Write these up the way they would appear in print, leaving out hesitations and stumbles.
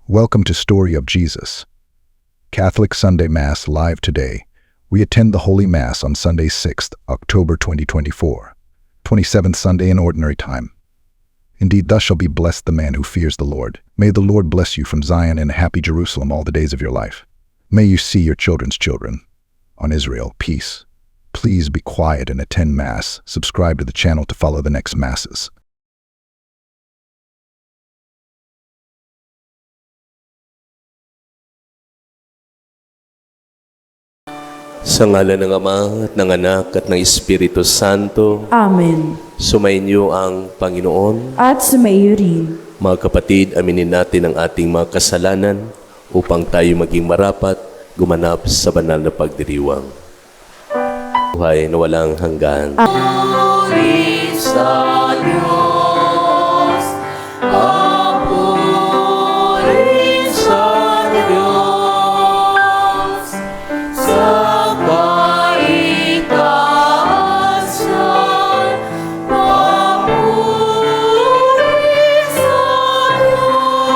Welcome to Story of Jesus. Catholic Sunday Mass live today. We attend the Holy Mass on Sunday 6th, October 2024, 27th Sunday in Ordinary Time. Indeed, thus shall be blessed the man who fears the Lord. May the Lord bless you from Zion and happy Jerusalem all the days of your life. May you see your children's children. On Israel, peace. Please be quiet and attend Mass. Subscribe to the channel to follow the next Masses. Sa ngalan ng Ama at ng Anak at ng Espiritu Santo. Amen. Sumainyo ang Panginoon. At sumaiyo rin. Mga kapatid, aminin natin ang ating mga kasalanan upang tayo maging marapat, gumanap sa banal na pagdiriwang. Buhay na walang hanggan. Puri sa Diyos, papuri sa Diyos, sa kaitaasan, papuri sa Diyos,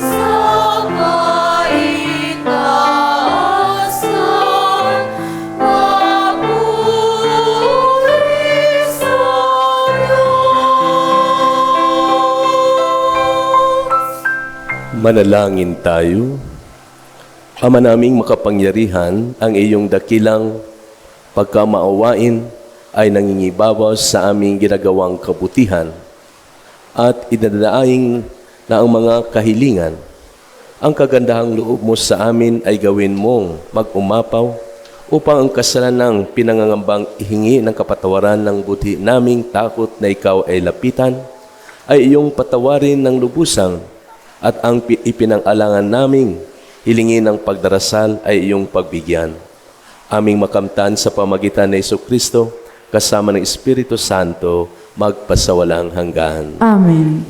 sa kaitaasan, papuri sa Diyos. Manalangin tayo. Ama naming makapangyarihan, ang iyong dakilang pagkamaawain ay nangingibabaw sa aming ginagawang kabutihan at idadalaing na ang mga kahilingan. Ang kagandahang loob mo sa amin ay gawin mong mag-umapaw upang ang kasalanang pinangangambang ihingi ng kapatawaran ng buti naming takot na ikaw ay lapitan ay iyong patawarin ng lubusan at ang ipinang-alangan naming hilingin ng pagdarasal ay iyong pagbigyan. Aming makamtan sa pamagitan ng Jesucristo, kasama ng Espiritu Santo, magpasawalang hanggan. Amen.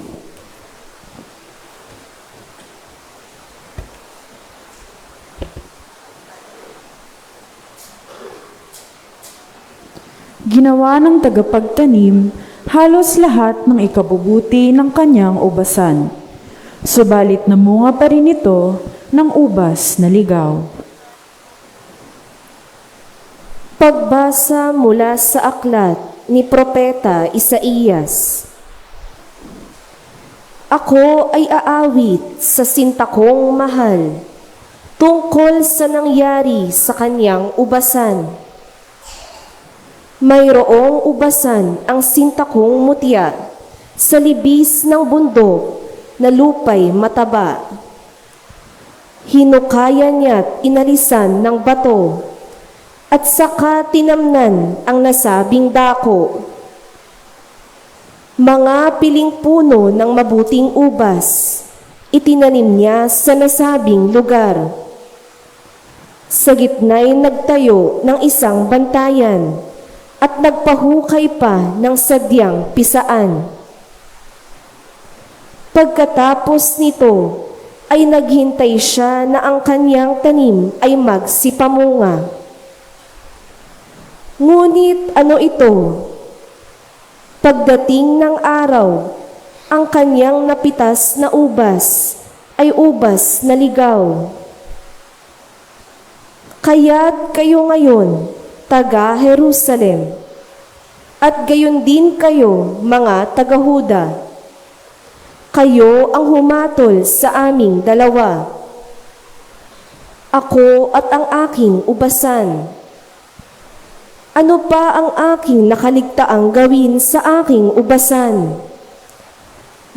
Ginawa ng tagapagtanim halos lahat ng ikabubuti ng kanyang ubasan. Subalit namunga pa rin ito ng ubas na ligaw. Pagbasa mula sa aklat ni Propeta Isaías. Ako ay aawit sa sinta kong mahal, tungkol sa nangyari sa kanyang ubasan. Mayroong ubasan ang sinta kong mutya sa libis ng bundok na lupay mataba. Hinukaya niya't inalisan ng bato at saka tinamnan ang nasabing dako. Mga piling puno ng mabuting ubas, itinanim niya sa nasabing lugar. Sa gitna'y nagtayo ng isang bantayan at nagpahukay pa ng sadyang pisaan. Pagkatapos nito, ay naghintay siya na ang kanyang tanim ay magsipamunga. Ngunit ano ito? Pagdating ng araw, ang kanyang napitas na ubas ay ubas na ligaw. Kaya't kayo ngayon, taga Jerusalem, at gayon din kayo, mga taga-Huda, kayo ang humatol sa aming dalawa, ako at ang aking ubasan. Ano pa ang aking nakaligtaang gawin sa aking ubasan?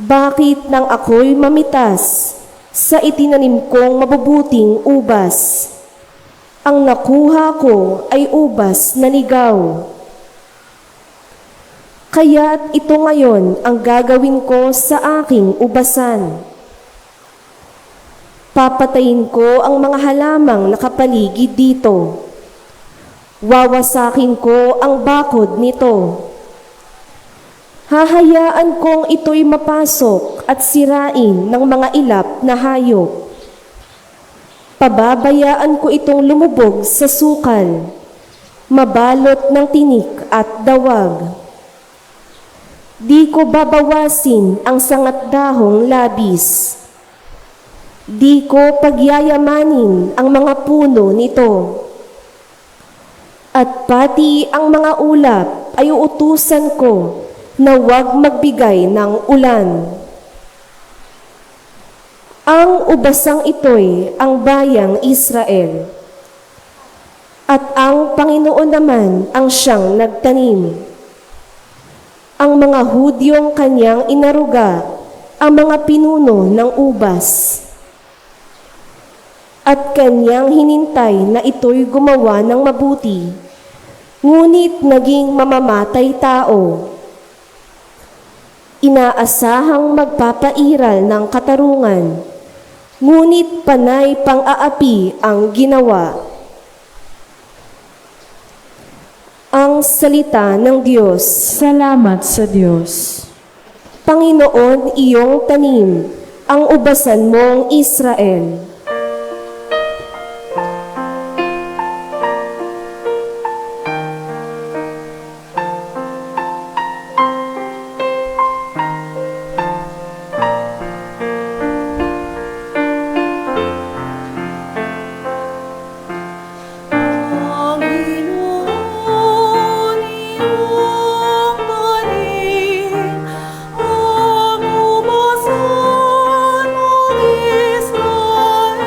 Bakit nang ako'y mamitas sa itinanim kong mabubuting ubas, ang nakuha ko ay ubas na ligaw? Kaya't ito ngayon ang gagawin ko sa aking ubasan. Papatayin ko ang mga halamang nakapaligid dito. Wawasakin ko ang bakod nito. Hahayaan kong ito'y mapasok at sirain ng mga ilap na hayop. Pababayaan ko itong lumubog sa sukal, mabalot ng tinik at dawag. Di ko babawasin ang sangat-dahong labis. Di ko pagyayamanin ang mga puno nito. At pati ang mga ulap ay uutusan ko na huwag magbigay ng ulan. Ang ubasang ito'y ang bayang Israel, at ang Panginoon naman ang siyang nagtanim. Ang mga Hudyong kanyang inaruga, ang mga pinuno ng ubas. At kanyang hinintay na ito'y gumawa ng mabuti, ngunit naging mamamatay tao. Inaasahang magpapairal ng katarungan, ngunit panay pang-aapi ang ginawa. Ang salita ng Diyos. Salamat sa Diyos. Panginoon, iyong tanim, ang ubasan mong Israel. Panginoon, iyong tanim, ang ubasan mong Israel.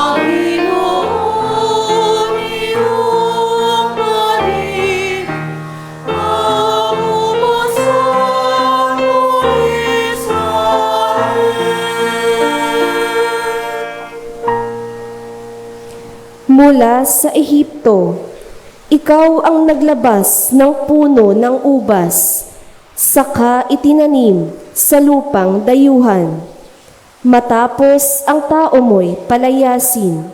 Panginoon, iyong tanim, ang ubasan mong Israel. Mula sa Ehipto, ikaw ang naglabas ng puno ng ubas, saka itinanim sa lupang dayuhan. Matapos ang tao mo'y palayasin,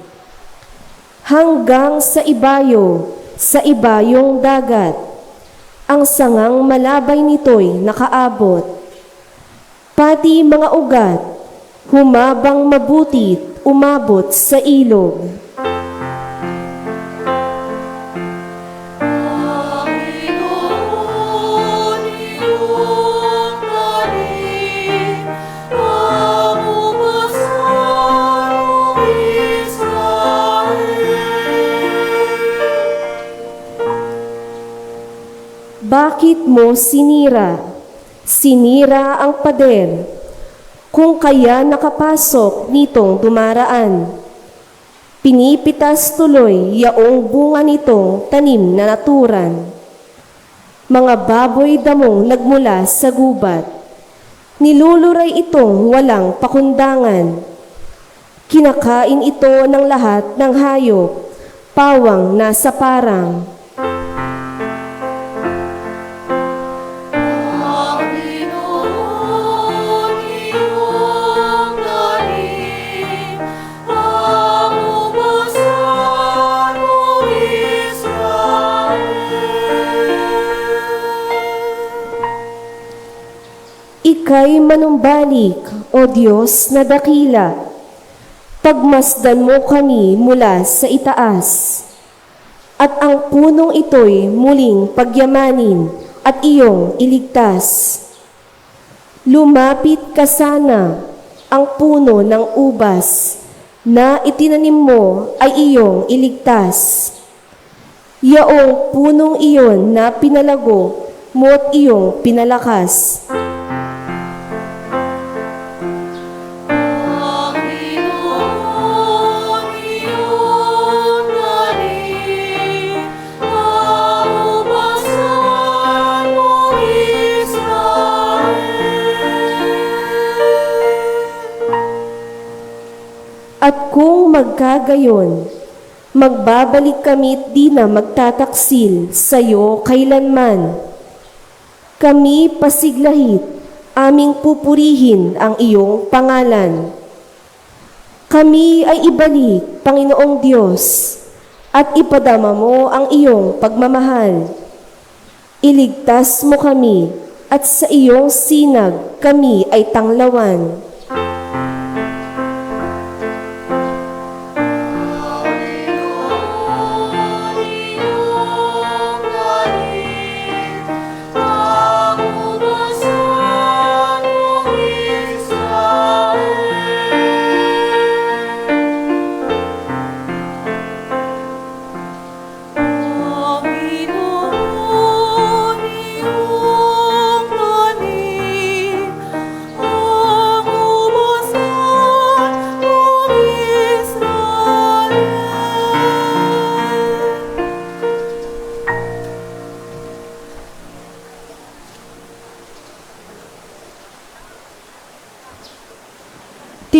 hanggang sa ibayong dagat, ang sangang malabay nito'y nakaabot. Pati mga ugat, humabang mabutit, umabot sa ilog. Panginoon, iyong tanim, ang ubasan mong Israel. Bakit mo sinira? Sinira ang pader, kung kaya nakapasok nitong dumaraan. Pinipitas tuloy yaong bunga nitong tanim na naturan. Mga baboy damong nagmula sa gubat, niluluray itong walang pakundangan. Kinakain ito ng lahat ng hayop, pawang nasa parang. Panginoon, iyong tanim, ang ubasan mong Israel. Ika'y manumbalik, O Diyos na dakila. Pagmasdan mo kami mula sa itaas. At ang punong ito'y muling pagyamanin at iyong iligtas. Lumapit ka sana, ang puno ng ubas na itinanim mo ay iyong iligtas. Yaong punong iyon na pinalago mo at iyong pinalakas. Panginoon, iyong tanim, ang ubasan mong Israel. At kung magkagayon, magbabalik kami't di na magtataksil sa'yo kailanman. Kami pasiglahit, aming pupurihin ang iyong pangalan. Kami ay ibalik, Panginoong Diyos, at ipadama mo ang iyong pagmamahal. Iligtas mo kami, at sa iyong sinag kami ay tanglawan. Panginoon,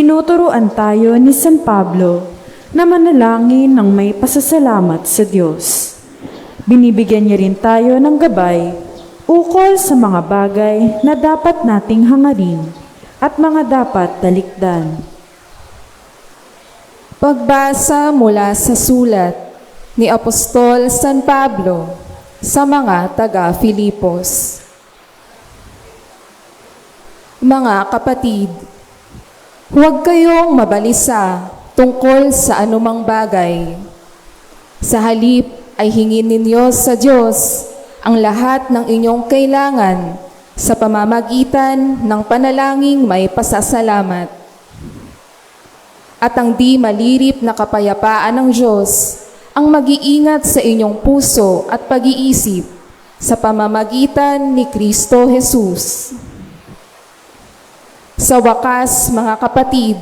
tinuturuan tayo ni San Pablo na manalangin ng may pasasalamat sa Diyos. Binibigyan niya rin tayo ng gabay ukol sa mga bagay na dapat nating hangarin at mga dapat talikdan. Pagbasa mula sa sulat ni Apostol San Pablo sa mga taga-Filipos. Mga kapatid, huwag kayong mabalisa tungkol sa anumang bagay. Sa halip ay hingin ninyo sa Diyos ang lahat ng inyong kailangan sa pamamagitan ng panalangin may pasasalamat. At ang di malirip na kapayapaan ng Diyos ang mag-iingat sa inyong puso at pag-iisip sa pamamagitan ni Kristo Jesus. Sa wakas, mga kapatid,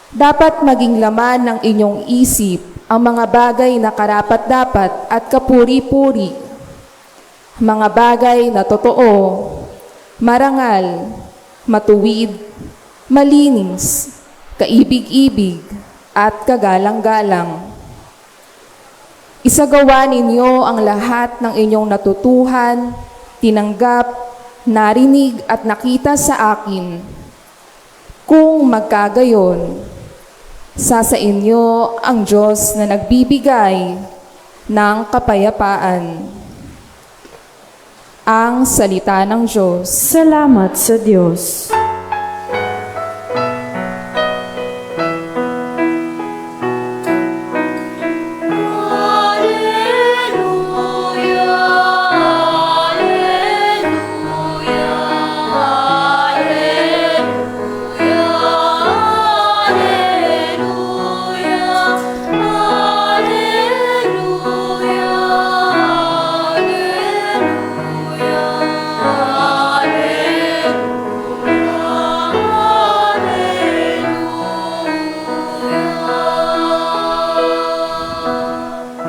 dapat maging laman ng inyong isip ang mga bagay na karapat-dapat at kapuri-puri, mga bagay na totoo, marangal, matuwid, malinis, kaibig-ibig, at kagalang-galang. Isagawa ninyo ang lahat ng inyong natutuhan, tinanggap, narinig at nakita sa akin. Kung magkagayon, sa inyo ang Diyos na nagbibigay ng kapayapaan. Ang salita ng Diyos. Salamat sa Diyos.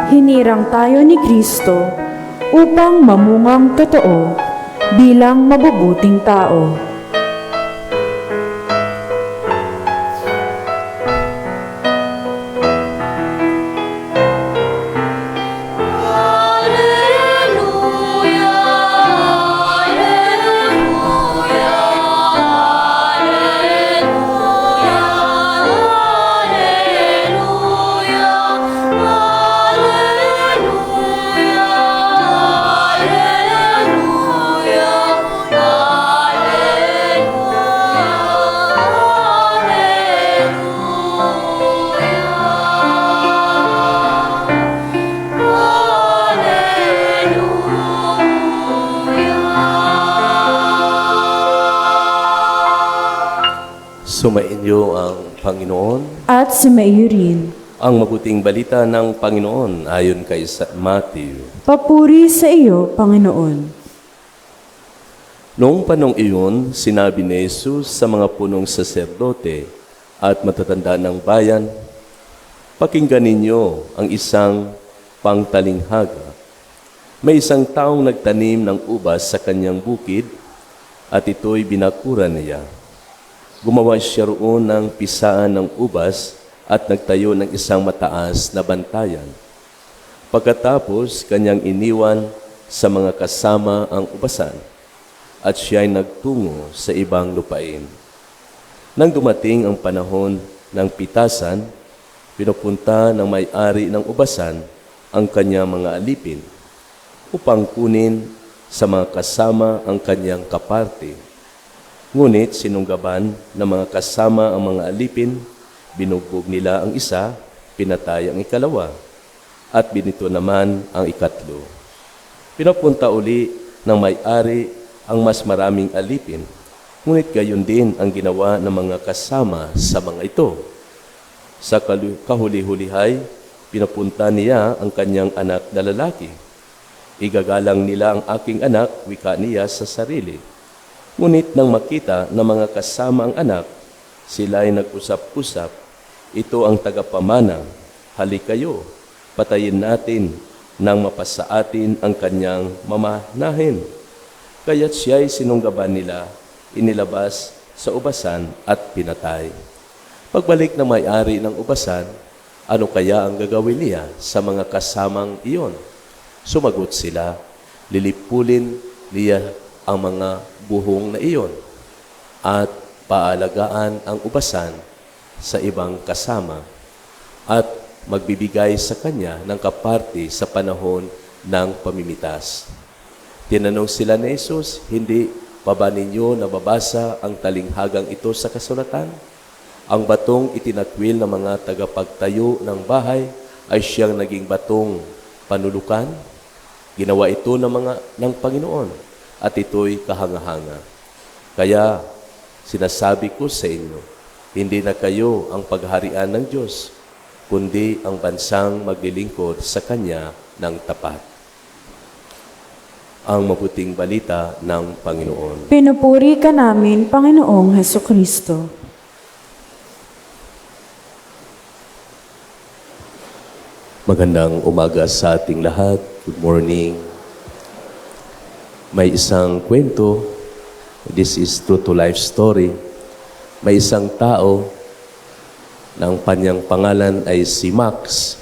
Hinirang tayo ni Kristo upang mamungang totoo bilang mabubuting tao. Sumainyo ang Panginoon. At sumaiyo rin. Ang mabuting balita ng Panginoon ayon kay Matthew. Papuri sa iyo, Panginoon. Noong panong iyon, sinabi ni Jesus sa mga punong saserdote at matatanda ng bayan, "Pakinggan ninyo ang isang pangtalinghaga. May isang taong nagtanim ng ubas sa kanyang bukid at ito'y binakuran niya. Gumawa siya roon ng pisaan ng ubas at nagtayo ng isang mataas na bantayan. Pagkatapos, kanyang iniwan sa mga kasama ang ubasan at siya'y nagtungo sa ibang lupain. Nang dumating ang panahon ng pitasan, pinupunta ng may-ari ng ubasan ang kanyang mga alipin upang kunin sa mga kasama ang kanyang kaparte. Ngunit sinunggaban ng mga kasama ang mga alipin, binugbog nila ang isa, pinatay ang ikalawa, at binito naman ang ikatlo. Pinapunta uli ng may-ari ang mas maraming alipin, ngunit gayon din ang ginawa ng mga kasama sa mga ito. Sa kahuli-hulihay, pinapunta niya ang kanyang anak na lalaki. "Igagalang nila ang aking anak," wika niya sa sarili. Ngunit nang makita ng mga kasama ang anak, sila ay nag-usap-usap, "Ito ang tagapamana, halik kayo, patayin natin nang mapasa atin ang kanyang mamanahin." Kaya't siya ay sinunggaban nila, inilabas sa ubasan at pinatay. Pagbalik ng may-ari ng ubasan, ano kaya ang gagawin niya sa mga kasamang iyon? Sumagot sila, lilipulin niya ang mga buhong na iyon at paalagaan ang ubasan sa ibang kasama at magbibigay sa kanya ng kaparte sa panahon ng pamimitas. Tinanong sila ni Jesus, hindi pa ba ninyo nababasa ang talinghagang ito sa kasulatan? Ang batong itinakwil ng mga tagapagtayo ng bahay ay siyang naging batong panulukan. Ginawa ito ng Panginoon at ito'y kahanga-hanga. Kaya sinasabi ko sa inyo, hindi na kayo ang pagharian ng Diyos, kundi ang bansang maglilingkod sa Kanya ng tapat. Ang mabuting balita ng Panginoon. Pinupuri ka namin, Panginoong Hesukristo. Magandang umaga sa ating lahat. Good morning. May isang kwento. This is true to life story. May isang tao na ang kanyang pangalan ay si Max.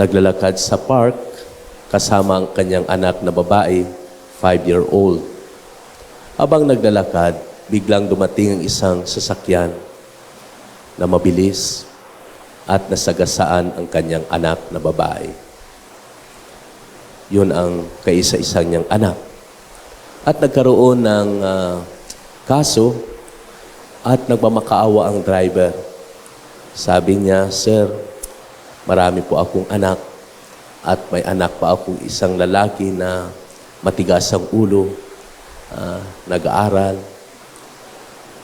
Naglalakad sa park kasama ang kanyang anak na babae, 5-year-old. Habang naglalakad, biglang dumating ang isang sasakyan na mabilis at nasagasaan ang kanyang anak na babae. Yun ang kaisa-isang niyang anak. At nagkaroon ng kaso at nagmamakaawa ang driver. Sabi niya, Sir, marami po akong anak at may anak pa akong isang lalaki na matigas ang ulo, nag-aaral.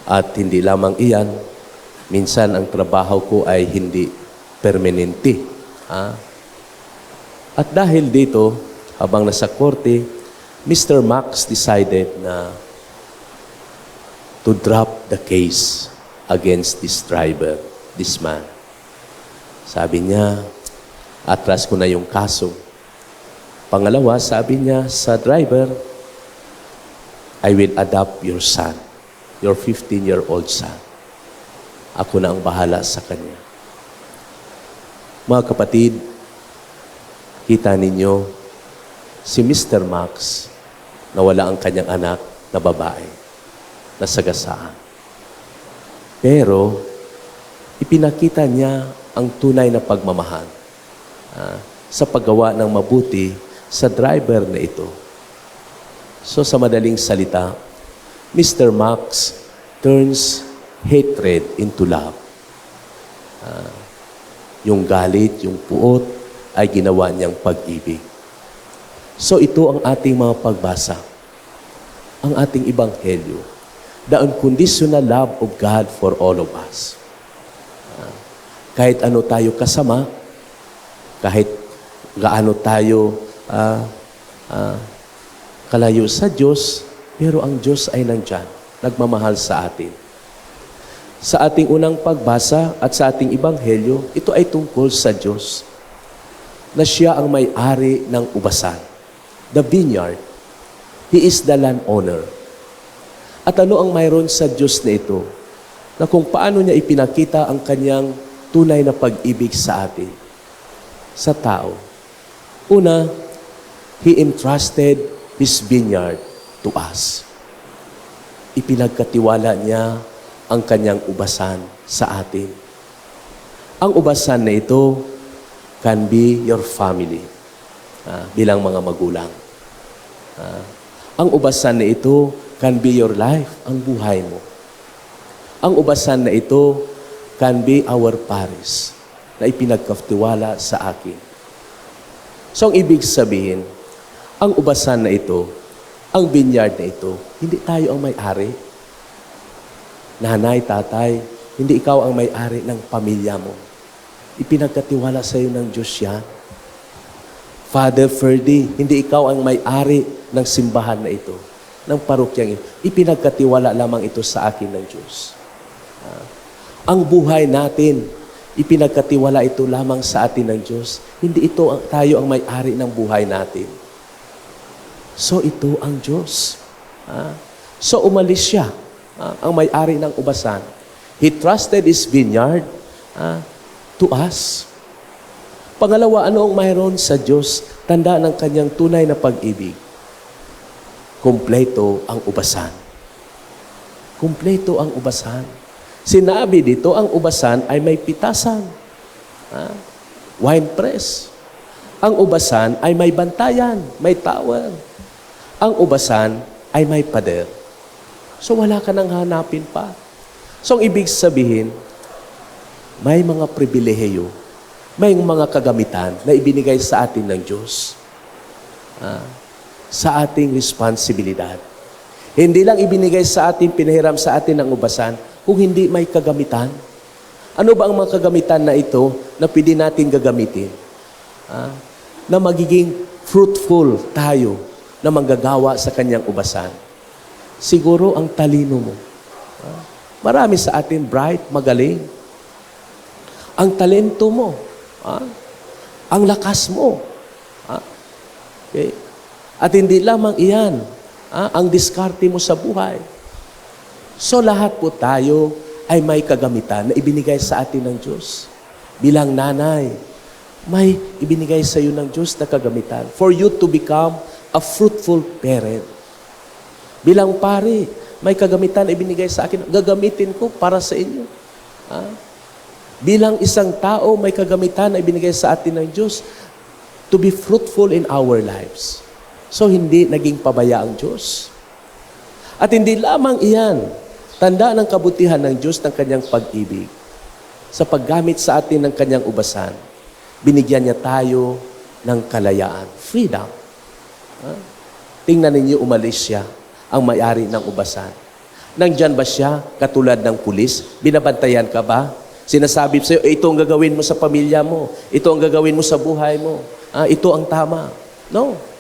At hindi lamang iyan, minsan ang trabaho ko ay hindi permanente. At dahil dito, habang nasa korte, Mr. Max decided na to drop the case against this driver, this man. Sabi niya, atras ko na yung kaso. Pangalawa, sabi niya sa driver, I will adopt your son, your 15-year-old son. Ako na ang bahala sa kanya. Mga kapatid, kita ninyo, si Mr. Max, nawala ang kanyang anak na babae, nasagasaan. Pero, ipinakita niya ang tunay na pagmamahal sa paggawa ng mabuti sa driver na ito. So, sa madaling salita, Mr. Max turns hatred into love. Yung galit, yung puot, ay ginawa niyang pag-ibig. So ito ang ating mga pagbasa. Ang ating ebanghelyo. The unconditional love of God for all of us. Kahit ano tayo kasama, kahit gaano tayo kalayo sa Diyos, pero ang Diyos ay nandyan, nagmamahal sa atin. Sa ating unang pagbasa at sa ating ebanghelyo, ito ay tungkol sa Diyos na siya ang may-ari ng ubasan, the vineyard. He is the landowner. At ano ang mayroon sa Diyos na ito? Na kung paano niya ipinakita ang kanyang tunay na pag-ibig sa atin, sa tao. Una, He entrusted His vineyard to us. Ipinagkatiwala niya ang kanyang ubasan sa atin. Ang ubasan na ito can be your family, bilang mga magulang. Ang ubasan na ito can be your life, ang buhay mo. Ang ubasan na ito can be our parish, na ipinagkatiwala sa akin. So, ang ibig sabihin, ang ubasan na ito, ang vineyard na ito, hindi tayo ang may-ari. Nanay, tatay, hindi ikaw ang may-ari ng pamilya mo. Ipinagkatiwala sa iyo ng Diyos yan. Father Ferdy, hindi ikaw ang may-ari ng simbahan na ito, ng parokyang ito. Ipinagkatiwala lamang ito sa akin ng Diyos. Ang buhay natin, ipinagkatiwala ito lamang sa atin ng Diyos. Hindi ito tayo ang may-ari ng buhay natin. So ito ang Diyos. So umalis siya. Ang may-ari ng ubasan. He trusted His vineyard to us. Pangalawa, ano ang mayroon sa Diyos? Tanda ng kanyang tunay na pag-ibig. Kumpleto ang ubasan. Kumpleto ang ubasan. Sinabi dito, ang ubasan ay may pitasan. Wine press. Ang ubasan ay may bantayan, may tower. Ang ubasan ay may pader. So wala ka nang hanapin pa. So ang ibig sabihin, may mga pribilehiyo, may mga kagamitan na ibinigay sa atin ng Diyos. Sa ating responsibilidad. Hindi lang ibinigay sa atin, pinahiram sa atin ng ubasan, kung hindi may kagamitan. Ano ba ang mga kagamitan na ito na pwede natin gagamitin? Na magiging fruitful tayo na manggagawa sa kanyang ubasan. Siguro ang talino mo. Marami sa atin bright, magaling. Ang talento mo. Ang lakas mo. Okay. At hindi lamang iyan, ang diskarte mo sa buhay. So lahat po tayo ay may kagamitan na ibinigay sa atin ng Diyos. Bilang nanay, may ibinigay sa iyo ng Diyos na kagamitan for you to become a fruitful parent. Bilang pare, may kagamitan na ibinigay sa akin, gagamitin ko para sa inyo. Bilang isang tao, may kagamitan na ibinigay sa atin ng Diyos to be fruitful in our lives. So, hindi naging pabaya ang Diyos. At hindi lamang iyan, tanda ng kabutihan ng Diyos ng kanyang pag-ibig. Sa paggamit sa atin ng kanyang ubasan, binigyan niya tayo ng kalayaan, freedom. Tingnan ninyo, umalis siya, ang may-ari ng ubasan. Nandyan ba siya, katulad ng pulis? Binabantayan ka ba? Sinasabi sa iyo, ito ang gagawin mo sa pamilya mo. Ito ang gagawin mo sa buhay mo. Ito ang tama. No.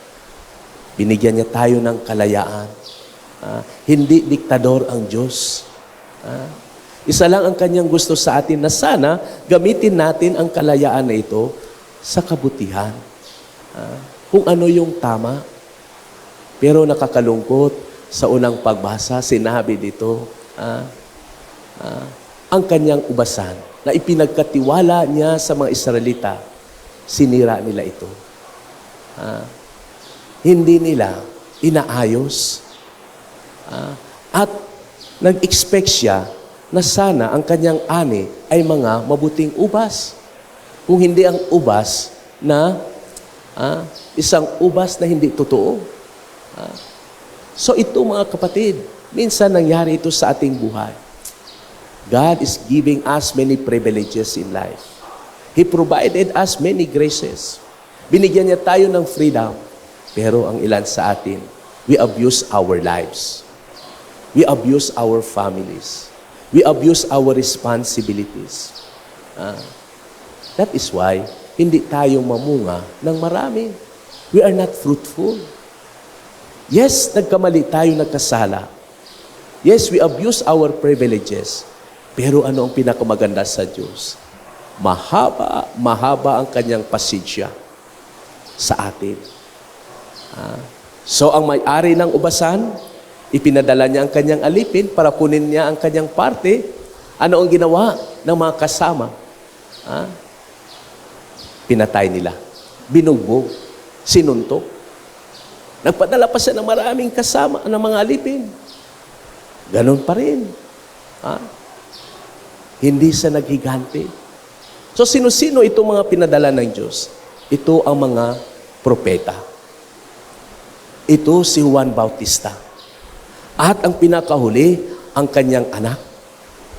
Binigyan niya tayo ng kalayaan. Hindi diktador ang Diyos. Isa lang ang kanyang gusto sa atin na sana gamitin natin ang kalayaan na ito sa kabutihan. Kung ano yung tama. Pero nakakalungkot, sa unang pagbasa, sinabi dito, ang kanyang ubasan na ipinagkatiwala niya sa mga Israelita, sinira nila ito. Hindi nila inaayos. At nag-expect siya na sana ang kanyang ani ay mga mabuting ubas. Kung hindi ang ubas na isang ubas na hindi totoo. So ito mga kapatid, minsan nangyari ito sa ating buhay. God is giving us many privileges in life. He provided us many graces. Binigyan niya tayo ng freedom. Pero ang ilan sa atin, we abuse our lives. We abuse our families. We abuse our responsibilities. That is why, hindi tayo mamunga ng marami. We are not fruitful. Yes, nagkamali tayo, nagkasala. Yes, we abuse our privileges. Pero ano ang pinakamaganda sa Diyos? Mahaba ang kanyang pasensya sa atin. So, ang may-ari ng ubasan, ipinadala niya ang kanyang alipin para kunin niya ang kanyang parte. Ano ang ginawa ng mga kasama? Pinatay nila. Binugbog. Sinuntok. Nagpadala pa siya ng maraming kasama ng mga alipin. Ganon pa rin. Hindi siya naghigante. So, sino-sino itong mga pinadala ng Diyos? Ito ang mga propeta. Ito si Juan Bautista. At ang pinakahuli, ang kanyang anak.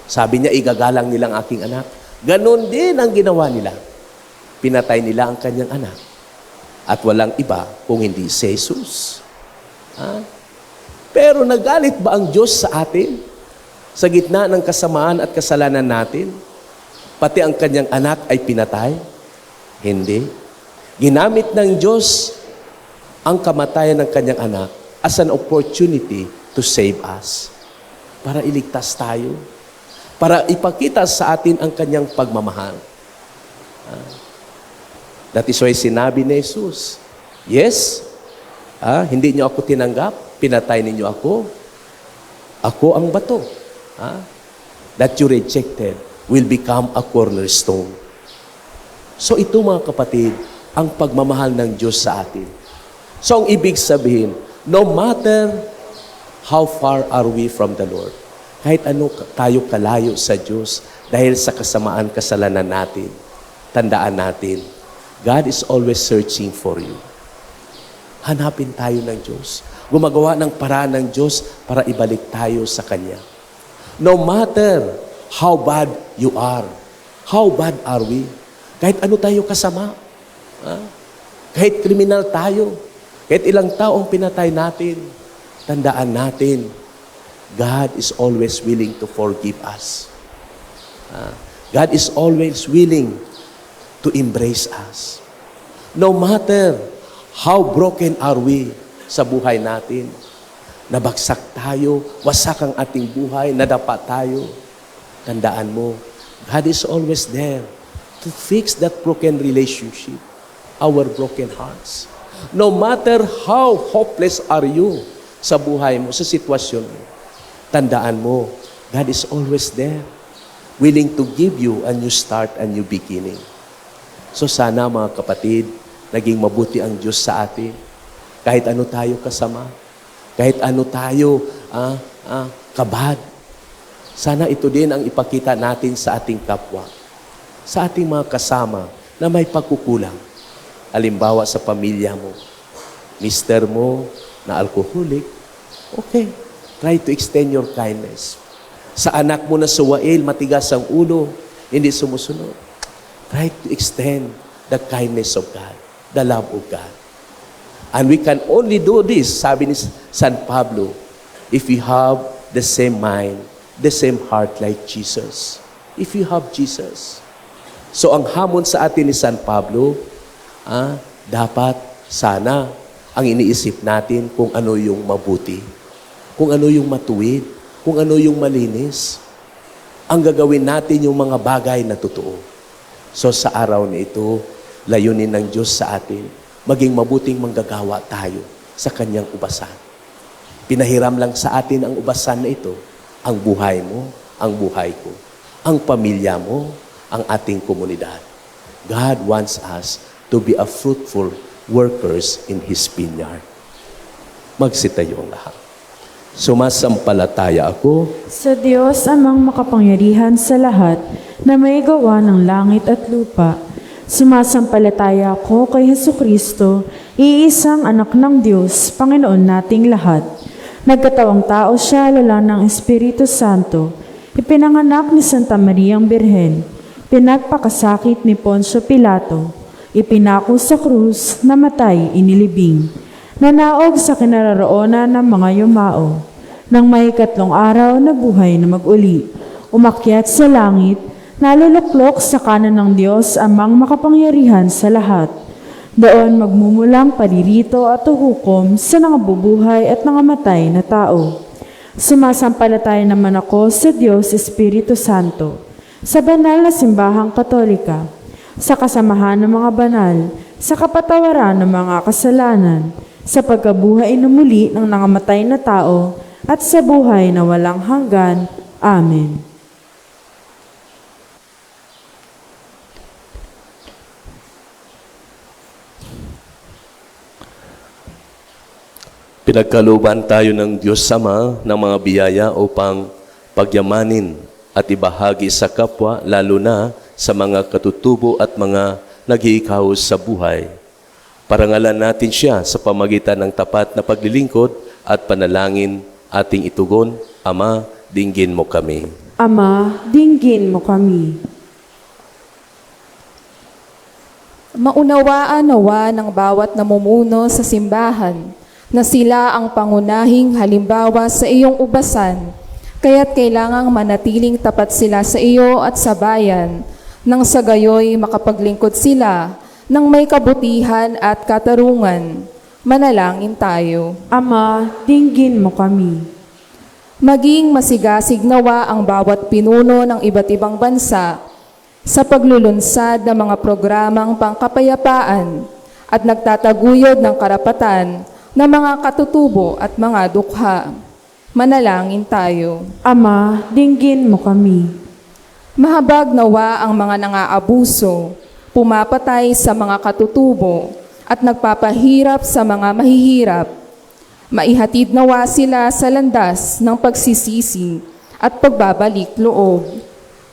Sabi niya, igagalang nilang aking anak. Ganon din ang ginawa nila. Pinatay nila ang kanyang anak. At walang iba kung hindi si Jesus. Pero nagalit ba ang Diyos sa atin? Sa gitna ng kasamaan at kasalanan natin? Pati ang kanyang anak ay pinatay? Hindi. Ginamit ng Diyos ang kamatayan ng kanyang anak as an opportunity to save us. Para iligtas tayo. Para ipakita sa atin ang kanyang pagmamahal. That is why sinabi ni Jesus, yes, hindi niyo ako tinanggap, pinatay ninyo ako. Ako ang bato. that you rejected will become a cornerstone. So ito mga kapatid, ang pagmamahal ng Diyos sa atin. So ang ibig sabihin, no matter how far are we from the Lord, kahit ano tayo kalayo sa Diyos dahil sa kasamaan kasalanan natin, tandaan natin, God is always searching for you. Hanapin tayo ng Diyos. Gumagawa ng paraan ng Diyos para ibalik tayo sa Kanya. No matter how bad you are, how bad are we, kahit ano tayo kasama, kahit kriminal tayo, kahit ilang taong pinatay natin, tandaan natin, God is always willing to forgive us. God is always willing to embrace us. No matter how broken are we sa buhay natin, nabagsak tayo, wasak ang ating buhay, nadapa tayo, tandaan mo, God is always there to fix that broken relationship, our broken hearts. No matter how hopeless are you sa buhay mo, sa sitwasyon mo, tandaan mo, God is always there, willing to give you a new start, a new beginning. So sana mga kapatid, naging mabuti ang Diyos sa atin. Kahit ano tayo kasama, kahit ano tayo kabad, sana ito din ang ipakita natin sa ating kapwa, sa ating mga kasama na may pagkukulang. Halimbawa sa pamilya mo, mister mo na alcoholic, okay, try to extend your kindness. Sa anak mo na suwail, matigas ang ulo, hindi sumusunod, try to extend the kindness of God, the love of God. And we can only do this, sabi ni San Pablo, if we have the same mind, the same heart like Jesus. If you have Jesus. So ang hamon sa atin ni San Pablo, dapat sana ang iniisip natin kung ano yung mabuti, kung ano yung matuwid, kung ano yung malinis. Ang gagawin natin yung mga bagay na totoo. So sa araw na ito, layunin ng Diyos sa atin, maging mabuting manggagawa tayo sa Kanyang ubasan. Pinahiram lang sa atin ang ubasan na ito, ang buhay mo, ang buhay ko, ang pamilya mo, ang ating komunidad. God wants us to be a fruitful workers in His vineyard. Magsitayo ang lahat. Sumasampalataya ako Sa Diyos amang makapangyarihan sa lahat na may gawa ng langit at lupa. Sumasampalataya ako kay Hesukristo, iisang anak ng Diyos, Panginoon nating lahat. Nagkatawang tao siya, lala ng Espiritu Santo. Ipinanganak ni Santa Mariang Birhen. Pinagpakasakit ni Poncio Pilato. Ipinako sa krus, namatay, inilibing. Nanaog sa kinararoonan ng mga yumao. Nang may 3 araw na buhay na mag-uli. Umakyat sa langit, naluluklok sa kanan ng Diyos amang makapangyarihan sa lahat. Doon magmumulang paririto at huhukom sa nangabubuhay at nangamatay na tao. Sumasampalataya naman ako sa Diyos Espiritu Santo, sa banal na simbahang katolika, sa kasamahan ng mga banal, sa kapatawaran ng mga kasalanan, sa pagkabuhay na muli ng nangamatay na tao, at sa buhay na walang hanggan. Amen. Pinagkalooban tayo ng Diyos Ama ng mga biyaya upang pagyamanin at ibahagi sa kapwa, lalo na sa mga katutubo at mga naghihikaos sa buhay. Parangalan natin siya sa pamagitan ng tapat na paglilingkod at panalangin ating itugon. Ama, dinggin mo kami. Ama, dinggin mo kami. Maunawaan nawa ng bawat namumuno sa simbahan na sila ang pangunahing halimbawa sa iyong ubasan, kaya't kailangang manatiling tapat sila sa iyo at sa bayan, nang sa gayoy makapaglingkod sila ng may kabutihan at katarungan. Manalangin tayo. Ama, dinggin mo kami. Maging masigasig nawa ang bawat pinuno ng iba't ibang bansa sa paglulunsad ng mga programang pangkapayapaan at nagtataguyod ng karapatan ng mga katutubo at mga dukha. Manalangin tayo. Ama, dinggin mo kami. Mahabag nawa ang mga nangaabuso, pumapatay sa mga katutubo, at nagpapahirap sa mga mahihirap. Maihatid nawa sila sa landas ng pagsisisi at pagbabalik loob.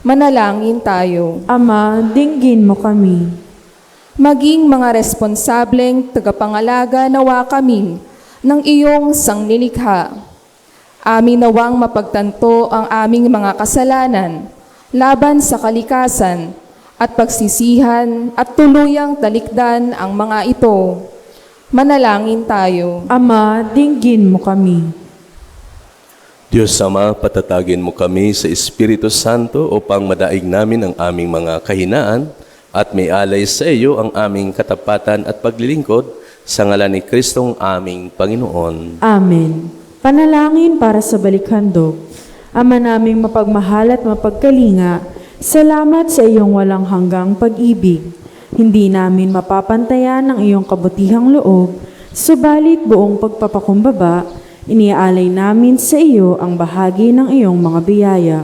Manalangin tayo. Ama, dinggin mo kami. Maging mga responsableng tagapangalaga nawa kami ng iyong sanglilikha. Amin nawang mapagtanto ang aming mga kasalanan laban sa kalikasan at pagsisihan at tuluyang talikdan ang mga ito. Manalangin tayo. Ama, dinggin mo kami. Diyos Ama, patatagin mo kami sa Espiritu Santo upang madaig namin ang aming mga kahinaan at may alay sa iyo ang aming katapatan at paglilingkod sa ngalan ni Kristong aming Panginoon. Amen. Panalangin para sa balikhandog. Ama naming mapagmahal at mapagkalinga, salamat sa iyong walang hanggang pag-ibig. Hindi namin mapapantayan ang iyong kabutihang loob, subalit buong pagpapakumbaba, iniaalay namin sa iyo ang bahagi ng iyong mga biyaya.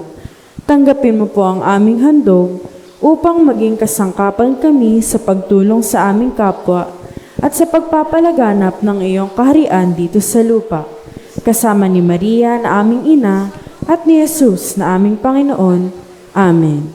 Tanggapin mo po ang aming handog upang maging kasangkapan kami sa pagtulong sa aming kapwa at sa pagpapalaganap ng iyong kaharian dito sa lupa. Kasama ni Maria na aming ina at ni Jesus na aming Panginoon. Amen.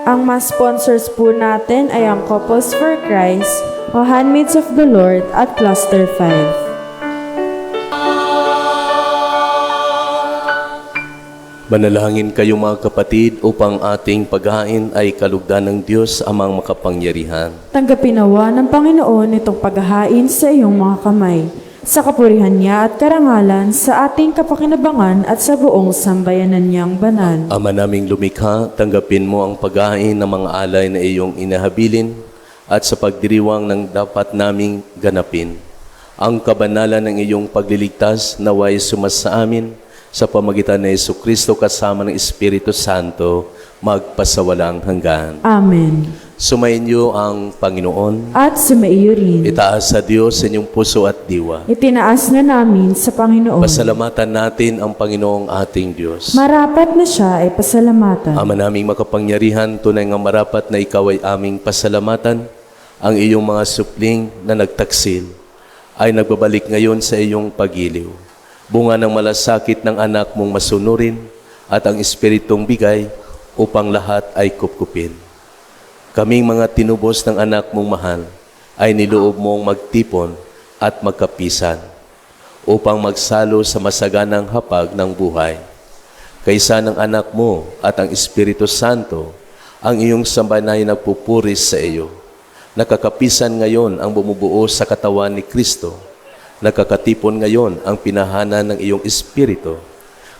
Ang mga sponsors po natin ay ang Couples for Christ o Handmaids of the Lord at Cluster 5. Manalangin kayo mga kapatid upang ating paghain ay kalugdan ng Diyos amang makapangyarihan. Tanggapin nawa ng Panginoon itong paghahain sa iyong mga kamay, sa kapurihan niya at karangalan sa ating kapakinabangan at sa buong sambayanan niyang banal. Ama naming lumikha, tanggapin mo ang paghain ng mga alay na iyong inahabilin at sa pagdiriwang ng dapat naming ganapin. Ang kabanalan ng iyong pagliligtas naway sumasa amin sa pamagitan ni Jesucristo kasama ng Espiritu Santo, magpasawalang hanggan. Amen. Sumayin niyo ang Panginoon. At sumaiyo rin. Itaas sa Diyos sa inyong puso at diwa. Itinaas na namin sa Panginoon. Pasalamatan natin ang Panginoong ating Diyos. Marapat na siya ay pasalamatan. Ama naming makapangyarihan, tunay nga marapat na ikaw ay aming pasalamatan. Ang iyong mga supling na nagtaksil ay nagbabalik ngayon sa iyong pagiliw. Bunga ng malasakit ng anak mong masunurin at ang Espiritong bigay upang lahat ay kupkupin. Kaming mga tinubos ng anak mong mahal ay niloob mong magtipon at magkapisan upang magsalo sa masaganang hapag ng buhay. Kaysa ng anak mo at ang Espiritu Santo, ang iyong sambahay nagpupuris sa iyo. Nakakapisan ngayon ang bumubuo sa katawan ni Kristo. Nakakatipon ngayon ang pinahanan ng iyong Espiritu.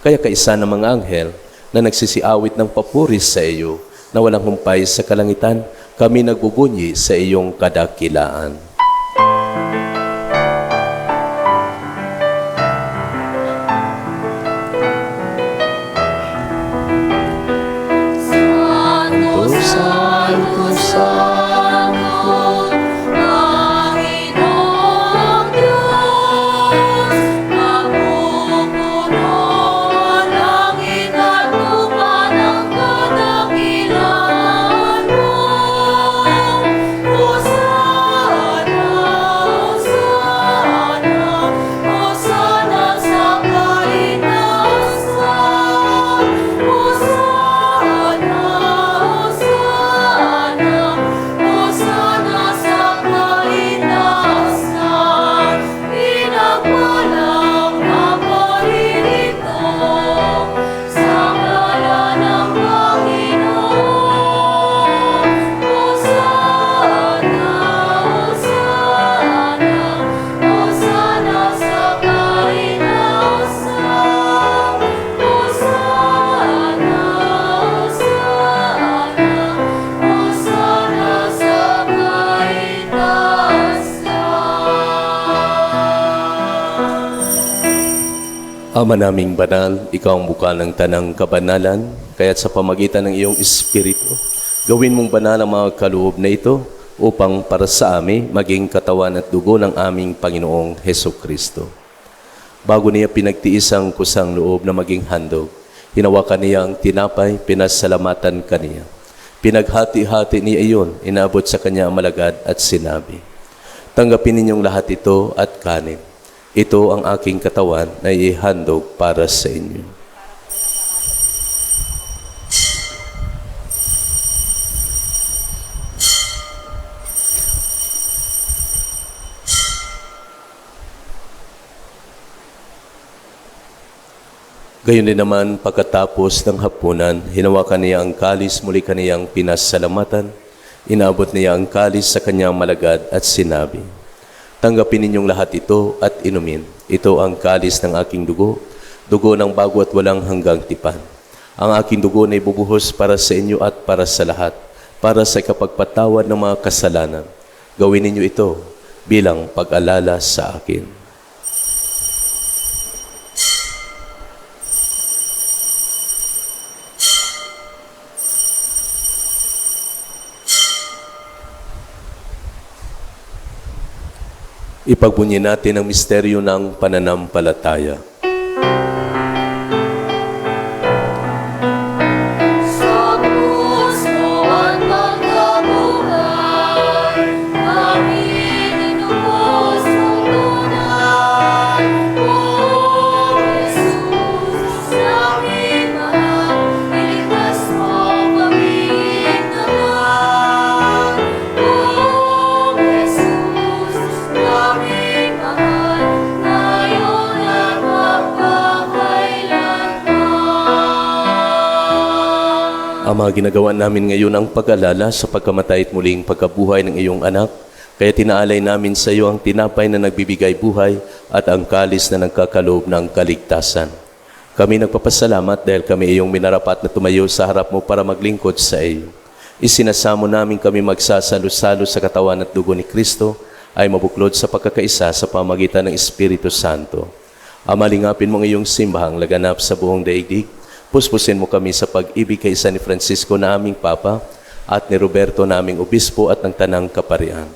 Kaya kaisa ng mga anghel na nagsisiawit ng papuris sa iyo na walang humpay sa kalangitan, kami nagbubunyi sa iyong kadakilaan. Santo, Santo, Santo, Panginoong Diyos, napupuno ang langit at lupa ng kadakilaan mo. Hosana, Hosana, Hosana sa kaitaasan. Hosana, Hosana, Hosana sa kaitaasan. Pinagpalang na paririto sa ngalan ng Panginoon. Hosana, Hosana, Hosana sa kaitaasan. Hosana, Hosana, Hosana sa kaitaasan. Ama naming banal, ikaw ang buka ng tanang kabanalan, kaya't sa pamagitan ng iyong Espiritu, gawin mong banal ang mga kaloob na ito upang para sa amin maging katawan at dugo ng aming Panginoong Hesukristo. Bago niya pinagtiis ang kusang loob na maging handog, hinawakan niya ang tinapay, pinasalamatan kaniya. Pinaghati-hati niya iyon, inabot sa kanya ang malagad at sinabi, "Tanggapin ninyong lahat ito at kanin. Ito ang aking katawan na ihandog para sa inyo." Gayon din naman, pagkatapos ng hapunan, hinawakan niya ang kalis, muli kaniyang pinasalamatan, inabot niya ang kalis sa kanyang malagad at sinabi, "Tanggapin ninyong lahat ito at inumin. Ito ang kalis ng aking dugo, dugo ng bago at walang hanggang tipan. Ang aking dugo na ibubuhos para sa inyo at para sa lahat, para sa kapagpatawad ng mga kasalanan. Gawin ninyo ito bilang pag-alala sa akin." Ipagbunyi natin ang misteryo ng pananampalataya. Sa puso at pagkabuhay, amin inubos ang tunay. O Jesus, aming mahal, iligtas mo kaming naman. O Jesus, aming mahal, ngayon at magpakailanman. Ama, ginagawa namin ngayon ang pag-alala sa pagkamatay at muling pagkabuhay ng iyong anak. Kaya tinaalay namin sa iyo ang tinapay na nagbibigay buhay at ang kalis na nagkakaloob ng kaligtasan. Kami nagpapasalamat dahil kami iyong minarapat na tumayo sa harap mo para maglingkod sa iyo. Isinasamo namin kami magsasalo-salo sa katawan at dugo ni Kristo ay mabuklod sa pagkakaisa sa pamagitan ng Espiritu Santo. Ama, lingapin mo ang iyong simbahang laganap sa buong daigdig. Puspusin mo kami sa pag-ibig kay San Francisco na aming Papa at ni Roberto na aming Obispo at ng Tanang Kaparian.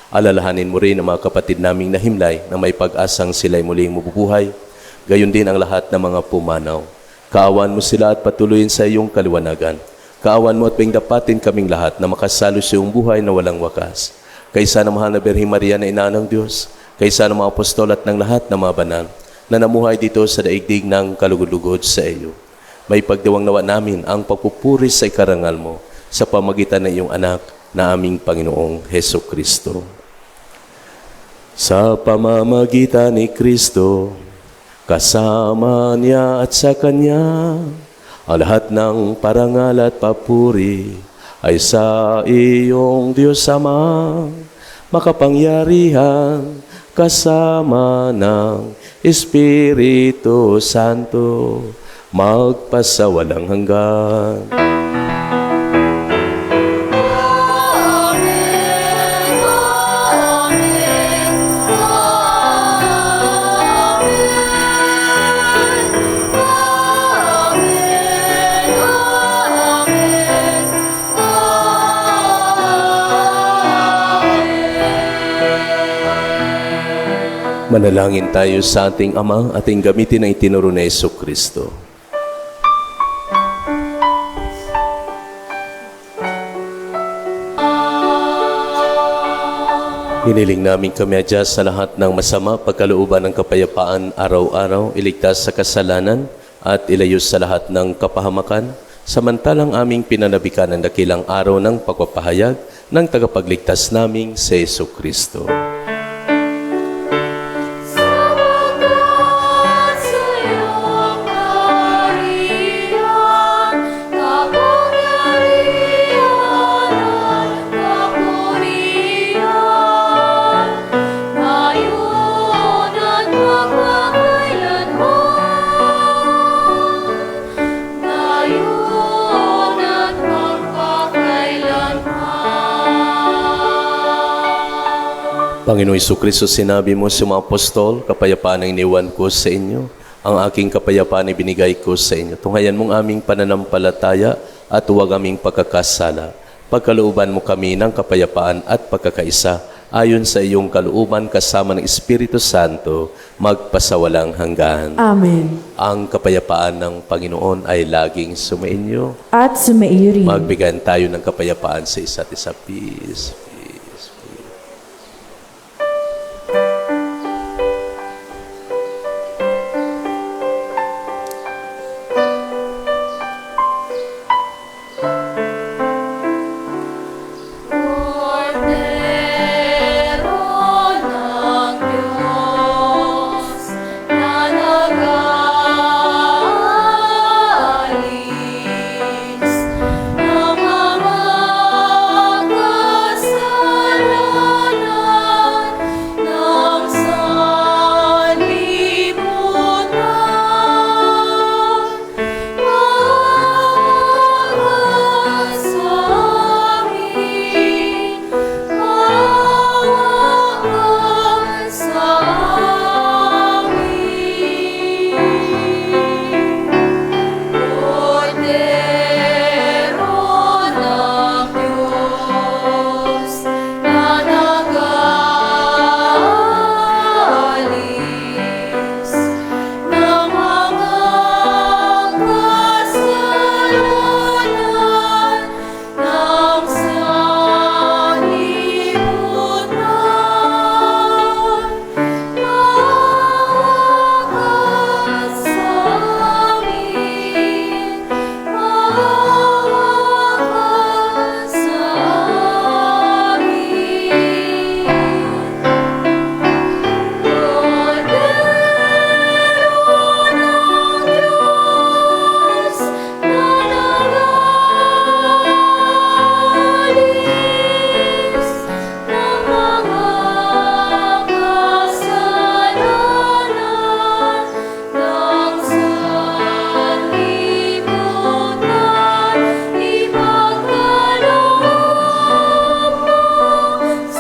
Alalahanin mo rin ang mga kapatid naming nahimlay na may pag-asang sila'y muling mabubuhay. Gayon din ang lahat ng mga pumanaw. Kaawan mo sila at patuloyin sa iyong kaliwanagan. Kaawan mo at pingdapatin kaming lahat na makasalo sa iyong buhay na walang wakas. Kaysa ng mahal na Birheng Maria na ina ng Diyos, kaysa ng mga apostol at ng lahat ng mga banal na namuhay dito sa daigdig ng kalugod-lugod sa iyo. May pagdiwang nawa namin ang pagpupuri sa ikarangal mo sa pamagitan ng iyong anak na aming Panginoong Heso Kristo. Sa pamamagitan ni Kristo, kasama niya at sa Kanya, ang lahat ng parangal at papuri ay sa iyong Diyos Ama, makapangyarihan, kasama ng Espiritu Santo, magpasawalang hanggan. Amen, amen, Manalangin tayo sa ating Ama, ating gamitin ang itinuro na Heso Kristo. Hiniling namin kami adya sa lahat ng masama, pagkalooban ng kapayapaan araw-araw, iligtas sa kasalanan at ilayos sa lahat ng kapahamakan, samantalang aming pinanabikan ang dakilang araw ng pagpapahayag ng tagapagligtas naming si Heso Kristo. Sabagat sa iyong kaharian, kapangyarihan at kapurihan, ngayon at magpakailanman. Ngayon at magpakailanman. Panginoong Jesucristo, sinabi mo sa mga apostol, kapayapaan ang iniwan ko sa inyo, ang aking kapayapaan ay binigay ko sa inyo. Tunghayan mong aming pananampalataya at huwag aming pagkakasala. Pagkalooban mo kami ng kapayapaan at pagkakaisa ayon sa iyong kalooban kasama ng Espiritu Santo, magpasawalang hanggan. Amen. Ang kapayapaan ng Panginoon ay laging sumainyo. At sumaiyo rin. Magbigayan tayo ng kapayapaan sa isa't isa. Peace, peace, peace. Cordero ng Diyos na nag-aalis ng mga kasalanan ng sanlibutan. Maawa sa amin, maawa sa amin. Cordero ng Diyos na nag-aalis ng mga kasalanan ng sanlibutan. Maawa sa amin, maawa sa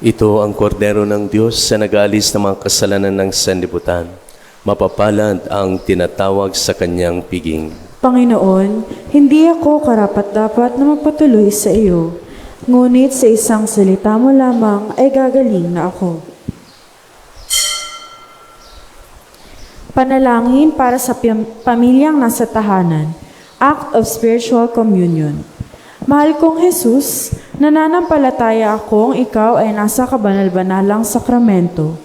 Ito ang kordero ng Diyos sa nag-aalis ng mga kasalanan ng sanlibutan. Mapapalad ang tinatawag sa kanyang piging. Panginoon, hindi ako karapat-dapat na magpatuloy sa iyo, ngunit sa isang salita mo lamang ay gagaling na ako. Panalangin para sa pamilyang nasa tahanan, Act of Spiritual Communion. Mahal kong Jesus, nananampalataya akong ikaw ay nasa kabanal-banalang sakramento.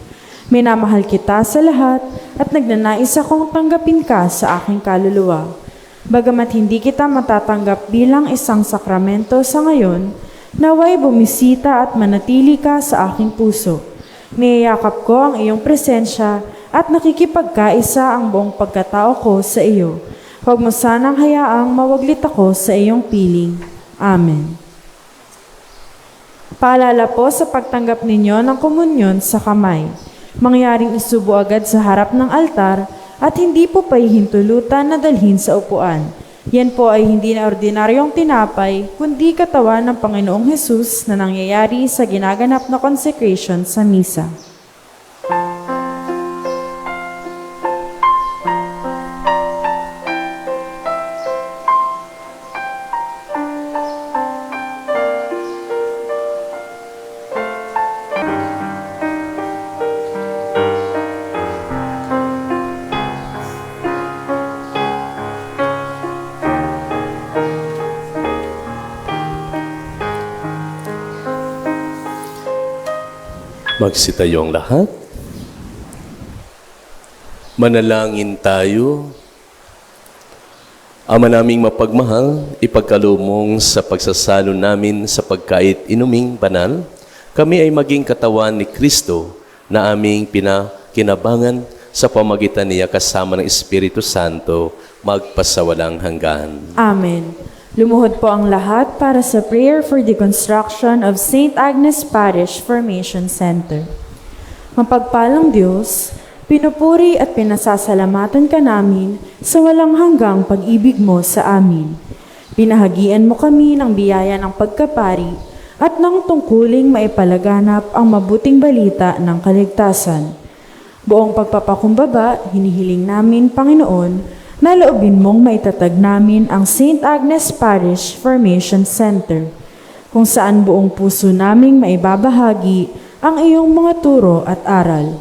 Minamahal kita sa lahat at nagnanais akong tanggapin ka sa aking kaluluwa. Bagamat hindi kita matatanggap bilang isang sakramento sa ngayon, naway bumisita at manatili ka sa aking puso. Niyayakap ko ang iyong presensya at nakikipagkaisa ang buong pagkatao ko sa iyo. Huwag mo sanang hayaang mawaglit ako sa iyong piling. Amen. Paalala po sa pagtanggap ninyo ng komunyon sa kamay. Mangyaring isubo agad sa harap ng altar at hindi po pahihintulutan na dalhin sa upuan. Yan po ay hindi na ordinaryong tinapay, kundi katawan ng Panginoong Hesus na nangyayari sa ginaganap na consecration sa misa. Magsitayo ang lahat. Manalangin tayo. Ama naming mapagmahal, ipagkaloob sa pagsasalo namin sa pagkait inuming banal, kami ay maging katawan ni Kristo na aming pinakinabangan sa pamagitan niya kasama ng Espiritu Santo, magpasawalang hanggan. Amen. Lumuhod po ang lahat para sa prayer for the construction of St. Agnes Parish Formation Center. Mapagpalang Diyos, pinupuri at pinasasalamatan ka namin sa walang hanggang pag-ibig mo sa amin. Pinahagian mo kami ng biyaya ng pagkapari at nang tungkuling maipalaganap ang mabuting balita ng kaligtasan. Buong pagpapakumbaba, hinihiling namin, Panginoon, na loobin mong maitatag namin ang St. Agnes Parish Formation Center, kung saan buong puso naming maibabahagi ang iyong mga turo at aral.